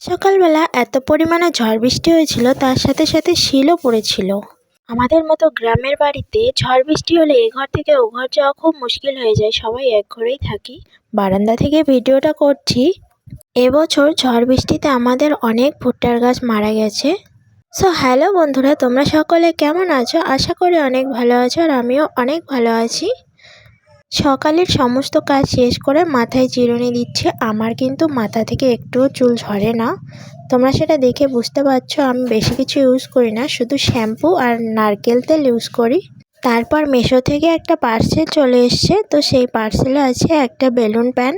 সকালবেলা এত পরিমাণে ঝড় বৃষ্টি হয়েছিল, তার সাথে সাথে শিলও পড়েছিল। আমাদের মতো গ্রামের বাড়িতে ঝড় বৃষ্টি হলে এ ঘর থেকে ও ঘর যাওয়া খুব মুশকিল হয়ে যায়। সবাই এক ঘরেই থাকি। বারান্দা থেকে ভিডিওটা করছি। এবছর ঝড় বৃষ্টিতে আমাদের অনেক ভুট্টার গাছ মারা গেছে। হ্যালো বন্ধুরা, তোমরা সকলে কেমন আছো? আশা করি অনেক ভালো আছো, আর আমিও অনেক ভালো আছি। সকালের সমস্ত কাজ শেষ করে মাথায় চিরুনি দিচ্ছে। আমার কিন্তু মাথা থেকে একটুও চুল ঝরে না। তোমরা সেটা দেখে বুঝতে পারছো আমি বেশি কিছু ইউজ করি না, শুধু শ্যাম্পু আর নারকেল তেল ইউজ করি। তারপর মিশো থেকে একটা পার্সেল চলে এসছে। তো সেই পার্সেলে আছে একটা বেলুন প্যান।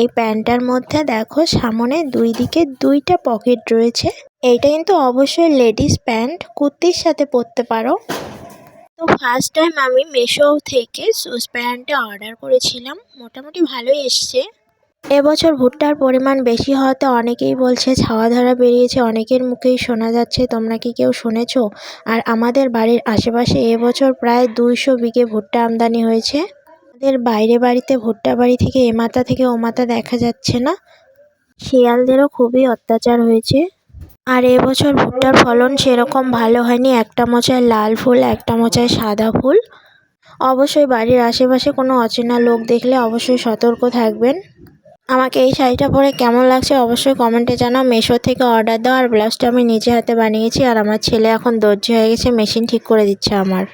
এই প্যানটার মধ্যে দেখো সামনে দুই দিকে দুইটা পকেট রয়েছে। এইটা কিন্তু অবশ্যই লেডিস প্যান্ট, কুর্তির সাথে পরতে পারো। তো ফার্স্ট টাইম আমি মিশো থেকে সুজ প্যান্টটা অর্ডার করেছিলাম, মোটামুটি ভালোই এসছে। এবছর ভুট্টার পরিমাণ বেশি হওয়াতে অনেকেই বলছে ছাওয়া ধরা বেরিয়েছে, অনেকের মুখেই শোনা যাচ্ছে। তোমরা কি কেউ শুনেছো? আর আমাদের বাড়ির আশেপাশে এবছর প্রায় 200 বিঘে ভুট্টা আমদানি হয়েছে। আমাদের বাইরে বাড়িতে ভুট্টা বাড়ি থেকে এ মাথা থেকে ও মাথা দেখা যাচ্ছে না। শিয়ালদেরও খুবই অত্যাচার হয়েছে। আর এবছর ভুট্টার ফলন সেরকম ভালো হয়নি। একটা মোচায় লাল ফুল, একটা মোচায় সাদা ফুল। অবশ্যই বাড়ির আশেপাশে কোনো অচেনা লোক দেখলে অবশ্যই সতর্ক থাকবেন। আমাকে এই শাড়িটা পরে কেমন লাগছে অবশ্যই কমেন্টে জানাও। মিশো থেকে অর্ডার দাও। আর ব্লাউজটা আমি নিজে হাতে বানিয়েছি, আর আমার ছেলে এখন দর্জি হয়ে গেছে, মেশিন ঠিক করে দিচ্ছে আমার।